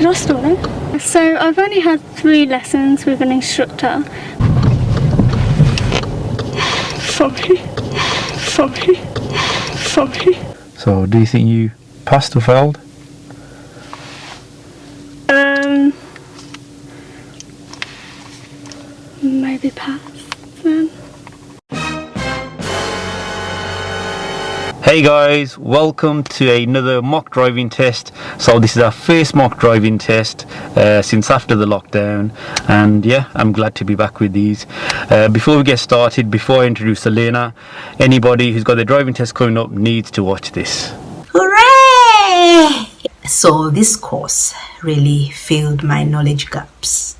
Did I stall it? So I've only had 3 lessons with an instructor. Sorry. So do you think you passed or failed? Maybe pass then. Hey guys, welcome to another mock driving test. So this is our first mock driving test since after the lockdown, and yeah, I'm glad to be back with these. Before we get started, before I introduce Elena, anybody who's got their driving test coming up needs to watch this. Hooray! So this course really filled my knowledge gaps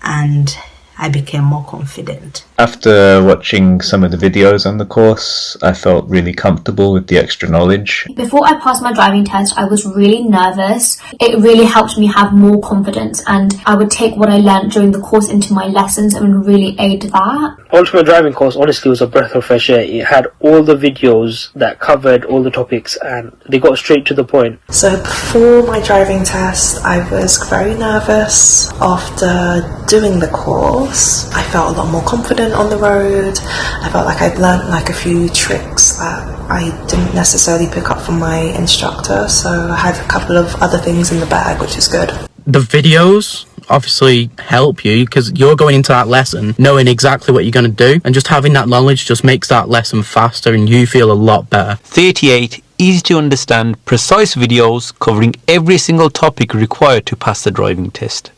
and I became more confident. After watching some of the videos on the course, I felt really comfortable with the extra knowledge. Before I passed my driving test, I was really nervous. It really helped me have more confidence, and I would take what I learned during the course into my lessons and really aid that. Ultimate driving course honestly was a breath of fresh air. It had all the videos that covered all the topics and they got straight to the point. So before my driving test, I was very nervous. After doing the course, I felt a lot more confident on the road. I felt like I'd learnt like a few tricks that I didn't necessarily pick up from my instructor, so I had a couple of other things in the bag, which is good. The videos obviously help you because you're going into that lesson knowing exactly what you're going to do, and just having that knowledge just makes that lesson faster and you feel a lot better. 38 easy to understand, precise videos covering every single topic required to pass the driving test.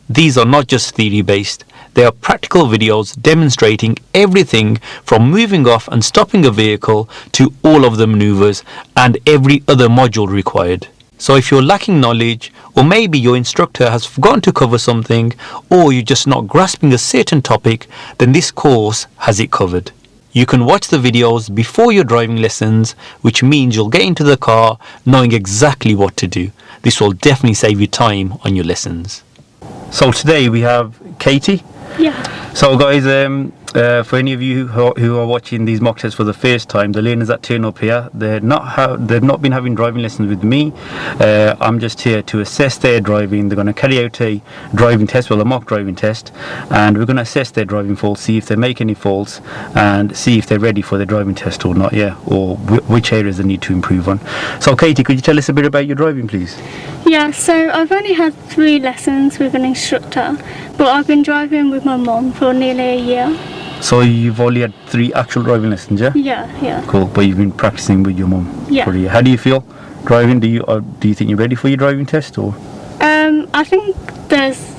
These are not just theory based, they are practical videos demonstrating everything from moving off and stopping a vehicle to all of the maneuvers and every other module required. So if you're lacking knowledge, or maybe your instructor has forgotten to cover something, or you're just not grasping a certain topic, then this course has it covered. You can watch the videos before your driving lessons, which means you'll get into the car knowing exactly what to do. This will definitely save you time on your lessons. So today we have Katie. Yeah. So guys, for any of you who are watching these mock tests for the first time, the learners that turn up here, they've not been having driving lessons with me. I'm just here to assess their driving. They're going to carry out a driving test, well, a mock driving test, and we're going to assess their driving faults, see if they make any faults, and see if they're ready for their driving test or not, yeah, or which areas they need to improve on. So Katie, could you tell us a bit about your driving, please? Yeah, so I've only had 3 lessons with an instructor, but I've been driving with my mum for nearly a year. So you've only had 3 actual driving lessons, yeah? Yeah. Cool, but you've been practicing with your mum for a year. How do you feel driving? Do you think you're ready for your driving test, or? I think there's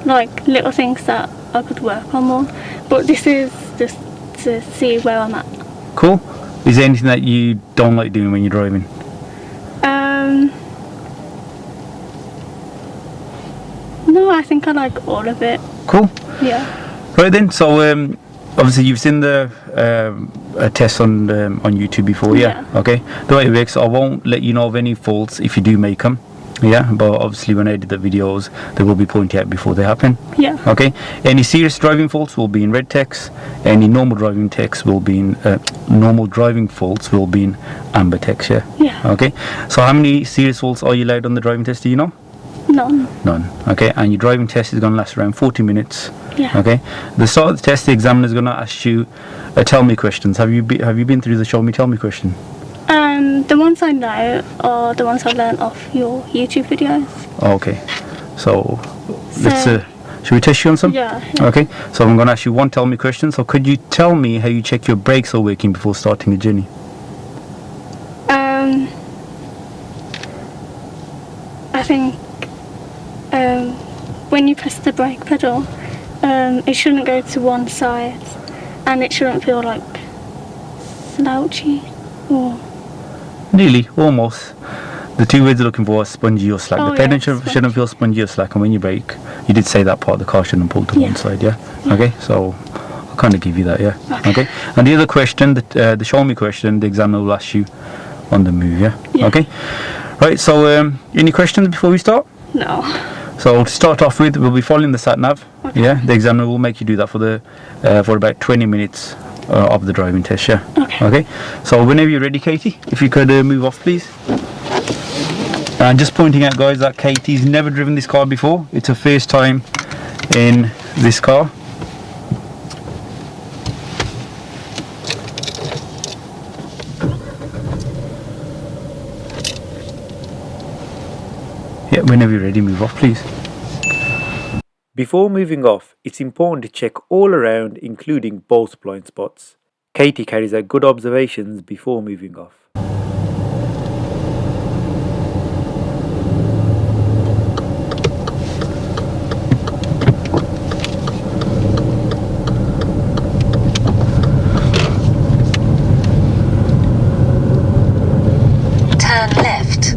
like little things that I could work on more, but this is just to see where I'm at. Cool. Is there anything that you don't like doing when you're driving? No, I think I like all of it. Cool. Yeah. Right then, so obviously you've seen the test on YouTube before, yeah? Okay. The way it works, I won't let you know of any faults if you do make them, yeah? But obviously when I edit the videos, they will be pointed out before they happen. Yeah. Okay. Any serious driving faults will be in red text. Any normal driving text will be in normal driving faults will be in amber text, yeah? Yeah. Okay. So how many serious faults are you allowed on the driving test? Do you know? None. Okay, and your driving test is going to last around 40 minutes. Yeah. Okay. The start of the test, the examiner is going to ask you tell me questions. Have you been through the show me tell me question? The ones I know are the ones I learned off your YouTube videos. Okay. So let's should we test you on some? Yeah. Okay. So I'm going to ask you one tell me question. So could you tell me how you check your brakes are working before starting a journey? I think when you press the brake pedal, it shouldn't go to one side, and it shouldn't feel like slouchy or... Nearly, almost. The 2 words you're looking for are spongy or slack. The pedal shouldn't feel spongy or slack, and when you brake, you did say that part of the car shouldn't pull to one side, yeah? Okay, so I'll kind of give you that, yeah? Okay. And the other question, the show me question, the examiner will ask you on the move, yeah? Okay. Right, so any questions before we start? No. So to start off with, we'll be following the sat nav. Okay. Yeah, the examiner will make you do that for about 20 minutes of the driving test. Yeah. Okay. Okay. So whenever you're ready, Katie, if you could move off, please. And just pointing out, guys, that Katie's never driven this car before. It's her first time in this car. Yeah, whenever you're ready, move off, please. Before moving off, it's important to check all around, including both blind spots. Katie carries out good observations before moving off. Turn left.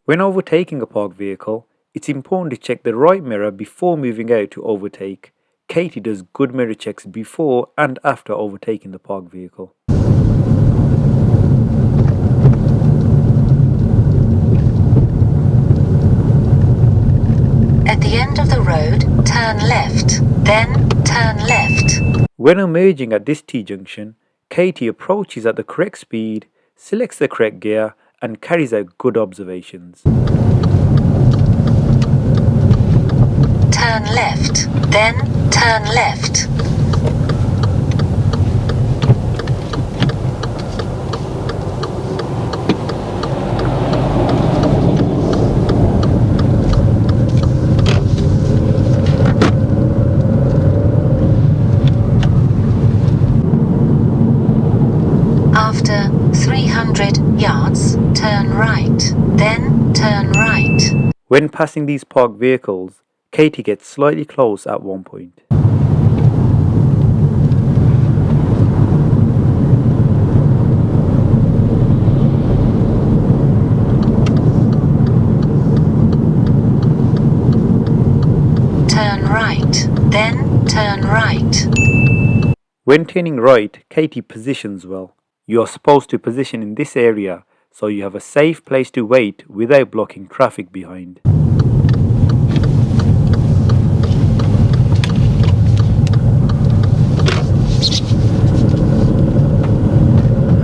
When overtaking a parked vehicle, it's important to check the right mirror before moving out to overtake. Katie does good mirror checks before and after overtaking the parked vehicle. At the end of the road, turn left. Then turn left. When emerging at this T-junction, Katie approaches at the correct speed, selects the correct gear, and carries out good observations. Turn left. Then turn left. After 300 yards, turn right. Then turn right. When passing these parked vehicles, Katie gets slightly close at one point. Turn right. Then turn right. When turning right, Katie positions well. You are supposed to position in this area so you have a safe place to wait without blocking traffic behind.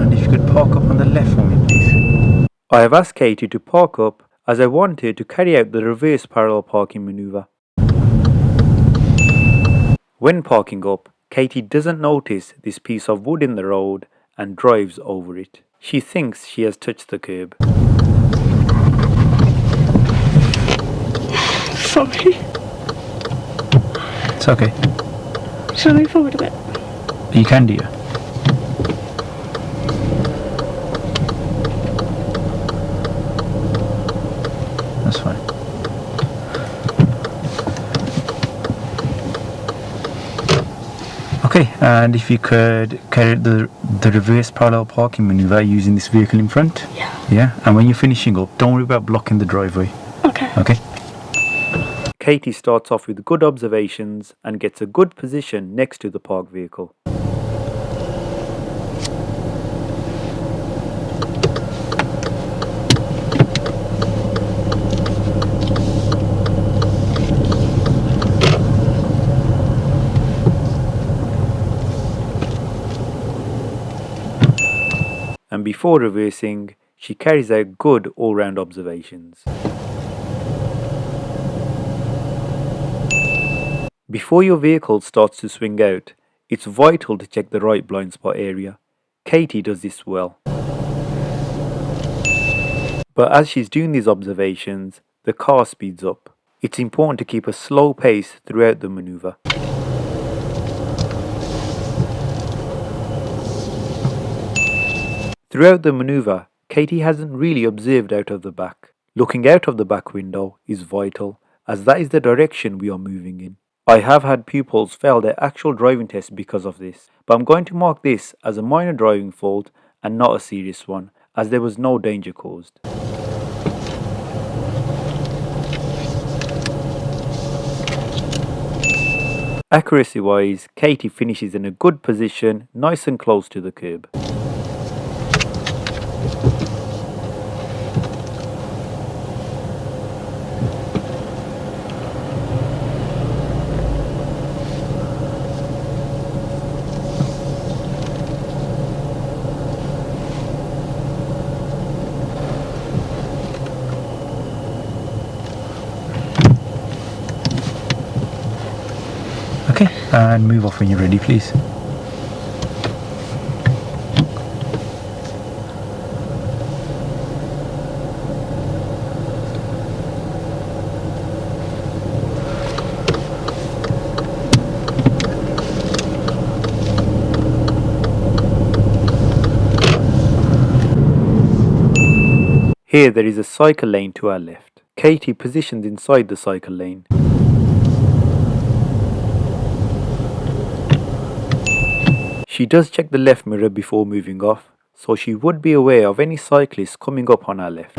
And if you could park up on the left for me, please. I have asked Katie to park up as I want her to carry out the reverse parallel parking maneuver. When parking up, Katie doesn't notice this piece of wood in the road and drives over it. She thinks she has touched the curb. Sorry. It's okay. Shall I move forward a bit? You can, dear. That's fine. Okay, and if you could carry the reverse parallel parking maneuver using this vehicle in front. Yeah. Yeah, and when you're finishing up, don't worry about blocking the driveway. Okay. Okay. Katie starts off with good observations and gets a good position next to the parked vehicle. And before reversing, she carries out good all-round observations. Before your vehicle starts to swing out, it's vital to check the right blind spot area. Katie does this well. But as she's doing these observations, the car speeds up. It's important to keep a slow pace throughout the maneuver. Throughout the maneuver, Katie hasn't really observed out of the back. Looking out of the back window is vital, as that is the direction we are moving in. I have had pupils fail their actual driving test because of this, but I'm going to mark this as a minor driving fault and not a serious one, as there was no danger caused. Accuracy wise, Katie finishes in a good position, nice and close to the curb. Okay, and move off when you're ready, please. Here there is a cycle lane to our left. Katie positions inside the cycle lane. She does check the left mirror before moving off, so she would be aware of any cyclists coming up on our left.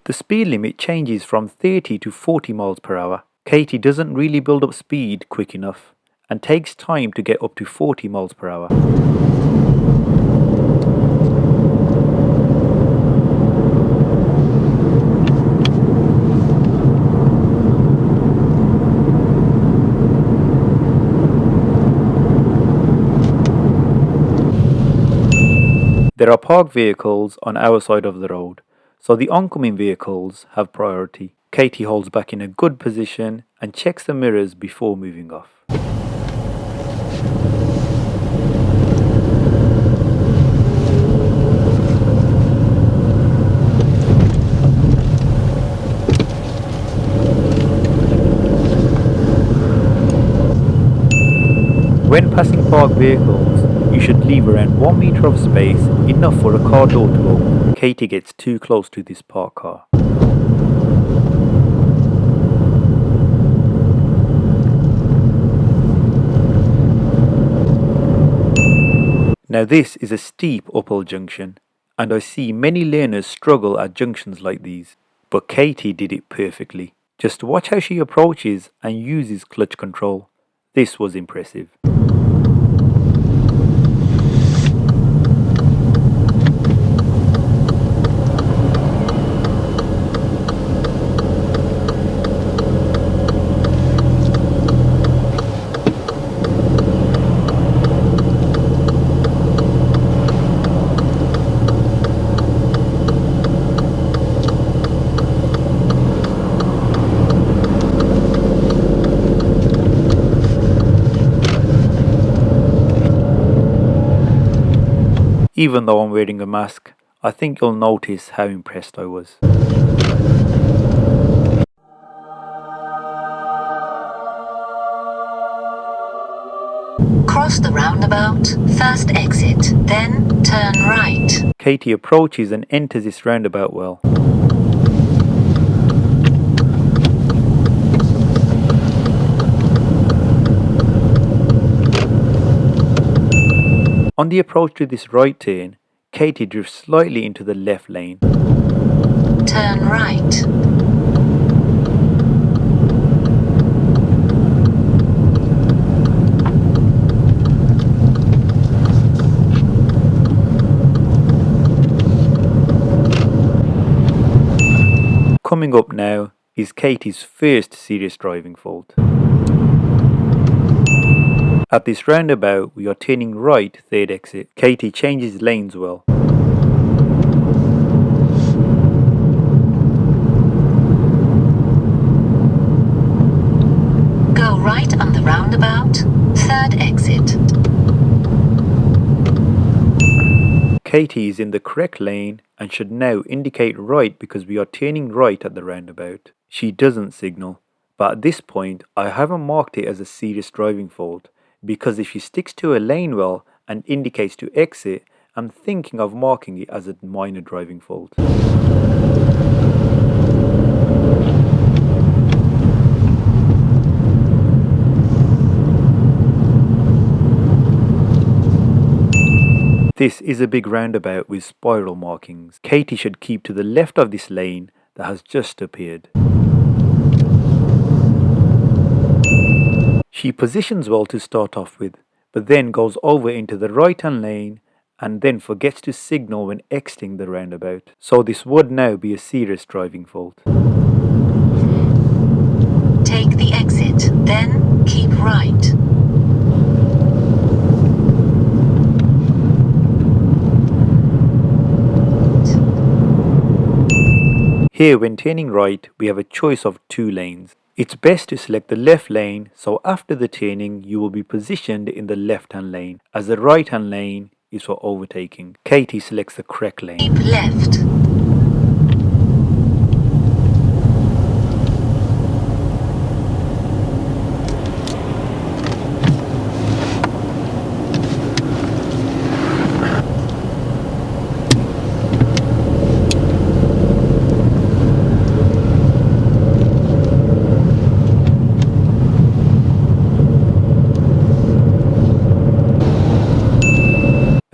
The speed limit changes from 30 to 40 miles per hour. Katie doesn't really build up speed quick enough and takes time to get up to 40 miles per hour. There are parked vehicles on our side of the road, so the oncoming vehicles have priority. Katie holds back in a good position and checks the mirrors before moving off. When passing parked vehicles, you should leave around 1 meter of space, enough for a car door to open. Katie gets too close to this parked car. Now this is a steep uphill junction, and I see many learners struggle at junctions like these, but Katie did it perfectly. Just watch how she approaches and uses clutch control. This was impressive. Even though I'm wearing a mask, I think you'll notice how impressed I was. Cross the roundabout, first exit, then turn right. Katie approaches and enters this roundabout well. On the approach to this right turn, Katie drifts slightly into the left lane. Turn right. Coming up now is Katie's first serious driving fault. At this roundabout, we are turning right, third exit. Katie changes lanes well. Go right on the roundabout, third exit. Katie is in the correct lane and should now indicate right because we are turning right at the roundabout. She doesn't signal, but at this point I haven't marked it as a serious driving fault, because if she sticks to a lane well and indicates to exit, I'm thinking of marking it as a minor driving fault. This is a big roundabout with spiral markings. Katie should keep to the left of this lane that has just appeared. She positions well to start off with, but then goes over into the right hand lane and then forgets to signal when exiting the roundabout. So this would now be a serious driving fault. take the exit, then keep right. Here, when turning right, we have a choice of 2 lanes. It's best to select the left lane, so after the turning, you will be positioned in the left-hand lane, as the right-hand lane is for overtaking. Katie selects the correct lane. Keep left.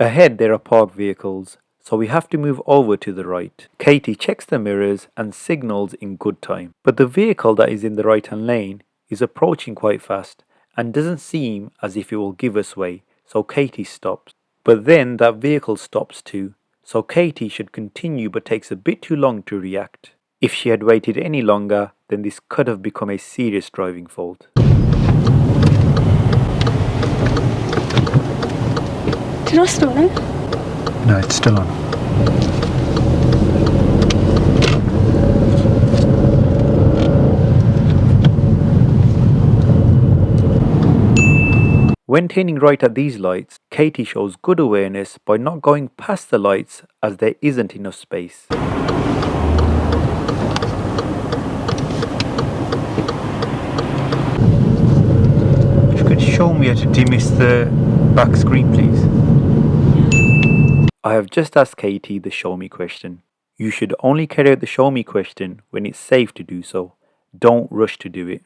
Ahead there are parked vehicles, so we have to move over to the right. Katie checks the mirrors and signals in good time. But the vehicle that is in the right hand lane is approaching quite fast and doesn't seem as if it will give us way, so Katie stops. But then that vehicle stops too, so Katie should continue but takes a bit too long to react. If she had waited any longer, then this could have become a serious driving fault. Did I stall it? No, it's still on. When turning right at these lights, Katie shows good awareness by not going past the lights as there isn't enough space. If you could show me how to demist the back screen, please. I have just asked Katie the show me question. You should only carry out the show me question when it's safe to do so. Don't rush to do it.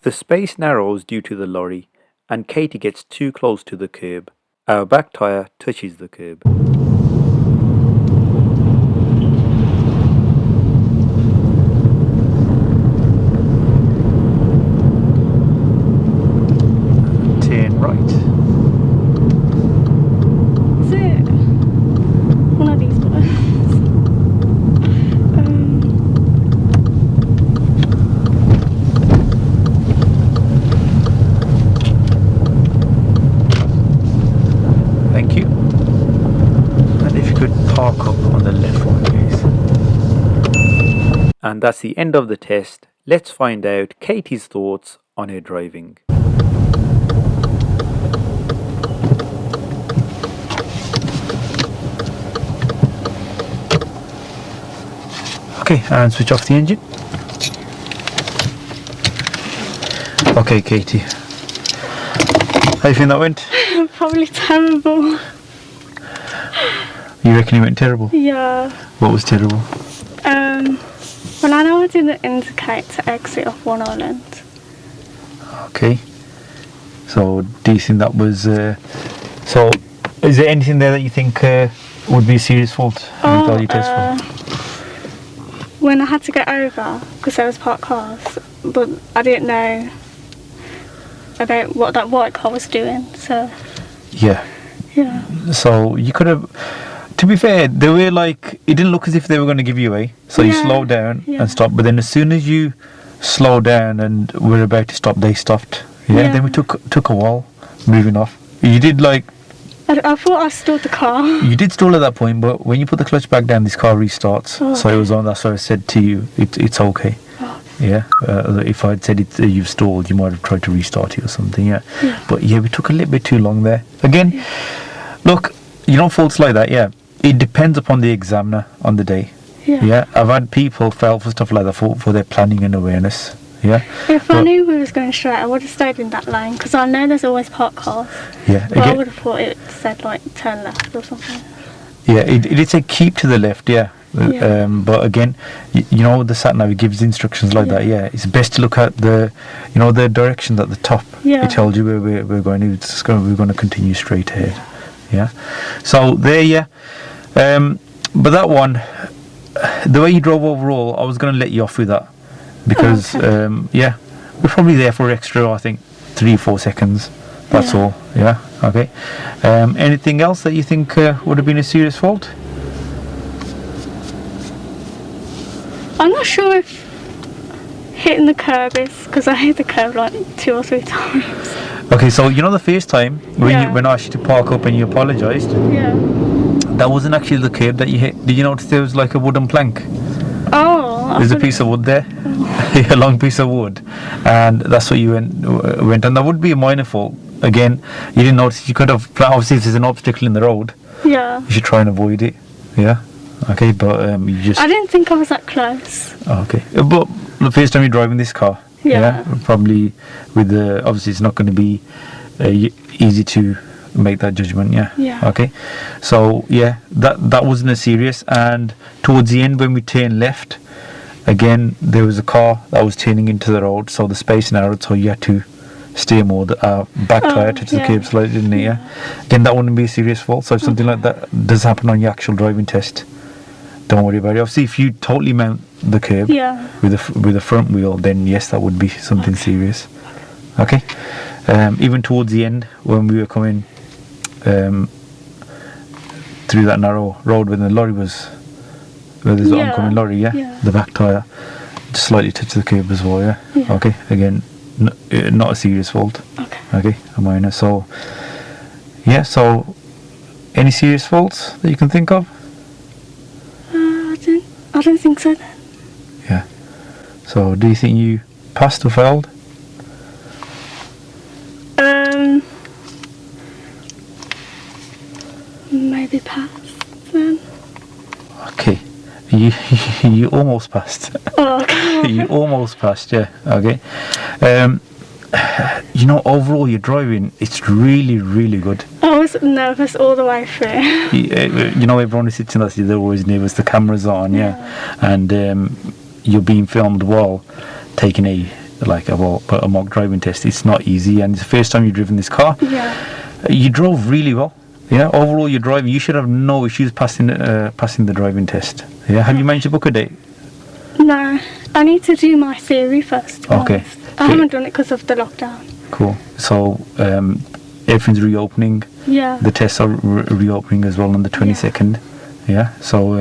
The space narrows due to the lorry, and Katie gets too close to the curb. Our back tyre touches the curb. Turn right. Is it one of these buttons? Thank you. And if you could park up on the left one, please. And that's the end of the test. Let's find out Katie's thoughts on her driving. Okay, and switch off the engine. Okay, Katie. How do you think that went? Probably terrible. You reckon it went terrible? Yeah. What was terrible? Well, I know I didn't indicate to exit off one island. Okay. So, do you think that was... so, is there anything there that you think would be a serious fault? When I had to get over, because there was parked cars, but I didn't know about what that white car was doing, so... Yeah. Yeah. So, you could have... To be fair, they were like... It didn't look as if they were going to give you away. So, you slowed down and stopped. But then as soon as you slowed down and were about to stop, they stopped. Yeah. Then we took a while moving off. You did like... I thought I stalled the car. You did stall at that point, but when you put the clutch back down, this car restarts. Oh, so it was on. That's why I said to you, it's okay. Oh. Yeah. If I'd said you've stalled, you might have tried to restart it or something. Yeah. But yeah, we took a little bit too long there. Again, look, you know, faults like that. Yeah. It depends upon the examiner on the day. Yeah. I've had people fail for stuff like that for their planning and awareness. Yeah. If I knew we was going straight, I would have stayed in that lane because I know there's always parked cars. Yeah. But I would have thought it said like turn left or something. Yeah, it did say keep to the left. Yeah. But again, you know, the sat nav gives instructions like that. Yeah. It's best to look at the directions at the top. Yeah. It tells you where we're going. We're going to continue straight ahead. Yeah. So there. Yeah. But that one, the way you drove overall, I was going to let you off with that. Because, we're probably there for extra, I think, 3 or 4 seconds. That's all. Yeah, okay. Anything else that you think would have been a serious fault? I'm not sure if hitting the curb is, because I hit the curb like 2 or 3 times. Okay, so you know the first time when Yeah. when I asked you to park up and you apologised, Yeah. that wasn't actually the curb that you hit. Did you notice there was like a wooden plank? Oh. There's a piece of wood there, a long piece of wood, and that's what you went on. That would be a minor fault. Again, you didn't notice. You could have, obviously, if there's an obstacle in the road, Yeah. you should try and avoid it. Yeah. Okay, but you just. I didn't think I was that close. Oh, okay, but the first time you're driving this car, Yeah. probably with the obviously it's not going to be easy to make that judgment. Yeah. Yeah. Okay, so yeah, that wasn't as serious. And towards the end, when we turned left, again there was a car that was turning into the road, so the space narrowed, so you had to steer more. The back tire touched the yeah. curb slightly, didn't it? Yeah. Again, that wouldn't be a serious fault. So if something like that does happen on your actual driving test, don't worry about it. Obviously, if you totally mount the curb Yeah. with a front wheel, then yes, that would be something serious. Okay. Even towards the end, when we were coming through that narrow road when the lorry was, where there's an Yeah. oncoming lorry, yeah, Yeah. the back tyre just slightly touched the curb as well, yeah. Yeah. Okay. Again, not a serious fault. Okay. Okay, a minor. So yeah. So any serious faults that you can think of? I don't think so then. Yeah. So do you think you passed or failed? Maybe pass then. Okay. You almost passed. Oh, okay. You almost passed, yeah. Okay. You know, overall your driving, it's really, really good. I was nervous all the way through. You know, everyone who sits in that seat, they're always nervous. The camera's on, yeah. And you're being filmed while taking a mock driving test. It's not easy, and it's the first time you've driven this car. Yeah. You drove really well. Yeah, overall your driving, you should have no issues passing the driving test. Yeah, have you managed to book a date? No, I need to do my theory first. to be Okay. honest. I haven't done it because of the lockdown. Cool. So everything's reopening. Yeah. The tests are reopening as well on the 22nd. Yeah. So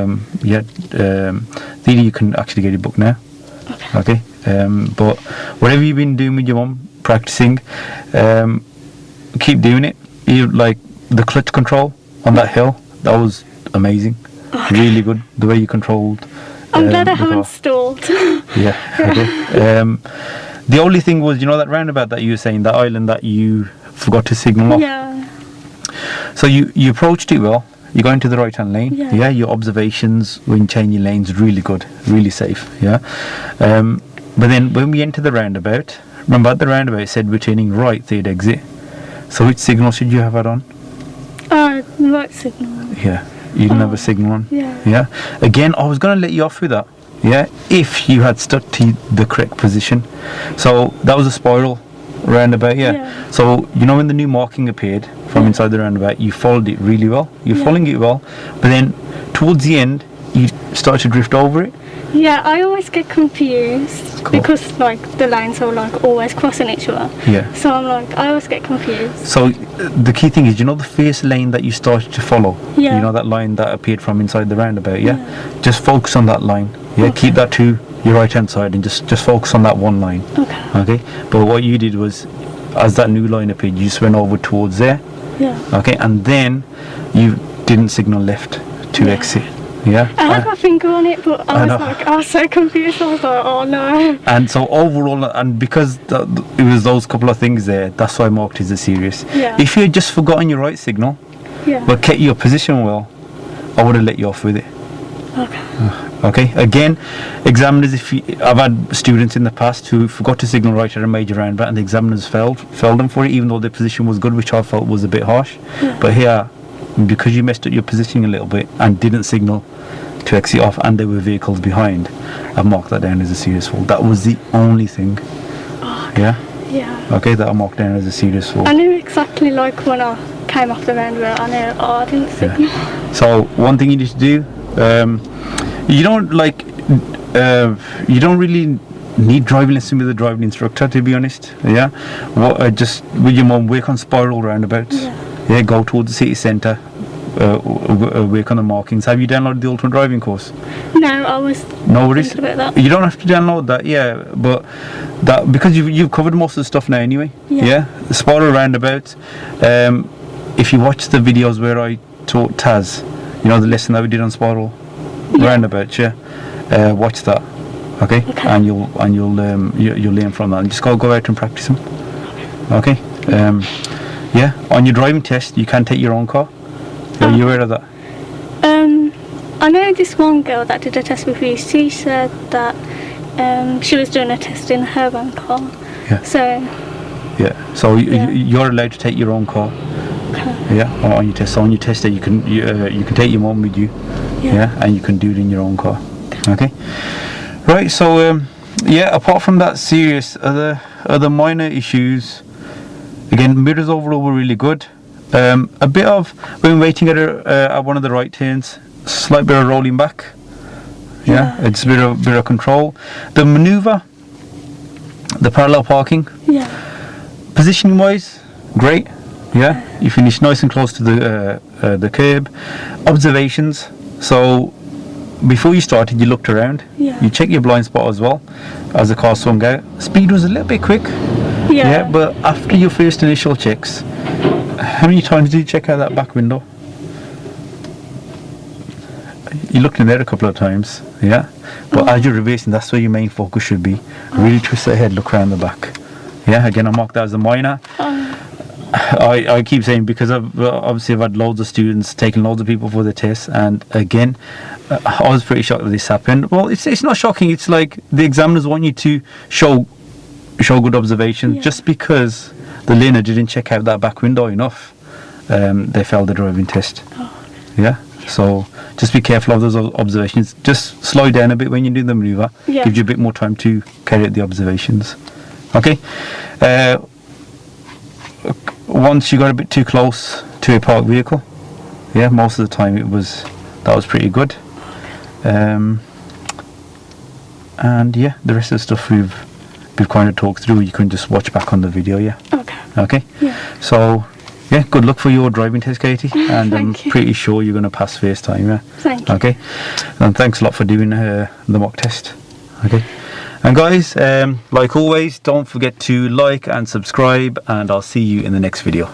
theory you can actually get it booked now. Okay. But whatever you've been doing with your mum, practicing, keep doing it. You like the clutch control on that hill. That was amazing. Really good. The way you controlled. I'm glad I the car. haven't stalled. Yeah. Okay. The only thing was, you know, that roundabout that you were saying, that island that you forgot to signal off. Yeah. So you approached it well. You got into the right hand lane. Yeah. Your observations when changing lanes really good, really safe. Yeah. But then when we entered the roundabout, remember at the roundabout it said we're turning right, third exit. So which signal should you have had on? Right signal. Yeah. You didn't have a signal on. Yeah. Yeah. Again, I was going to let you off with that. Yeah. If you had stuck to the correct position. So that was a spiral roundabout. Yeah. So you know when the new marking appeared from inside the roundabout, you followed it really well. You're following it well, but then towards the end, you started to drift over it. Yeah, I always get confused because like the lanes are like always crossing each other. Yeah. So I'm like, I always get confused. So the key thing is, you know, the first lane that you started to follow. Yeah. You know that line that appeared from inside the roundabout. Yeah. Just focus on that line. Yeah. Okay. Keep that to your right hand side and just focus on that one line. Okay. Okay. But what you did was, as that new line appeared, you just went over towards there. Yeah. Okay. And then you didn't signal left to exit. Yeah. I had my finger on it, but I was so confused. I was like, oh no. And so overall, and because it was those couple of things there, that's why I marked it as a serious. Yeah. If you had just forgotten your right signal, but kept your position well, I would have let you off with it. Okay. Okay. Again, examiners, I've had students in the past who forgot to signal right at a major roundabout, and the examiners failed them for it, even though their position was good, which I felt was a bit harsh. Yeah. But here, because you messed up your positioning a little bit and didn't signal to exit off, and there were vehicles behind, I marked that down as a serious fault. That was the only thing. Yeah. Okay, that I marked down as a serious fault. I knew exactly like when I came off the roundabout. I knew I didn't signal. So one thing you need to do, you don't really need driving lesson with a driving instructor, to be honest. Yeah. Just with your mum, work on spiral roundabouts. Yeah, go towards the city centre, work on the markings. Have you downloaded the Ultimate Driving course? No, I was No worries. thinking about that. You don't have to download that, yeah, but that because you've covered most of the stuff now anyway. Yeah. The spiral roundabout. If you watch the videos where I taught Taz, you know the lesson that we did on spiral roundabouts, watch that, okay? And you'll learn from that. And just go out and practice them, okay? On your driving test, you can take your own car. Are you aware of that? I know this one girl that did a test with you. She said that she was doing a test in her own car. Yeah. So you're allowed to take your own car. Okay. On your test. So on your test day, you can take your mum with you. And you can do it in your own car. Okay. Right. So apart from that serious, other minor issues. Again, mirrors overall were really good. A bit of when waiting at one of the right turns, slight bit of rolling back. It's a bit of control. The manoeuvre, the parallel parking. Positioning wise, great. You finish nice and close to the curb. Observations. So before you started, you looked around. You checked your blind spot as well as the car swung out. Speed was a little bit quick. But after your first initial checks, how many times did you check out that back window? You looked in there a couple of times, but as you're reversing, that's where your main focus should be. Really twist the head, look around the back. Again, I mark that as a minor. I keep saying, because I've had loads of students, taken loads of people for the test, and again, I was pretty shocked that this happened. Well, it's not shocking. It's like the examiners want you to show good observation. Just because the learner didn't check out that back window enough, they failed the driving test. So just be careful of those observations. Just slow down a bit when you do the manoeuvre. Gives you a bit more time to carry out the observations. Okay. Once you got a bit too close to a parked vehicle, most of the time that was pretty good. And the rest of the stuff we've kind of talked through, you can just watch back on the video. Okay. So good luck for your driving test, Katie, and I'm pretty sure you're going to pass first time. Thank you. Okay, and thanks a lot for doing the mock test. Okay, and guys, like always, don't forget to like and subscribe, and I'll see you in the next video.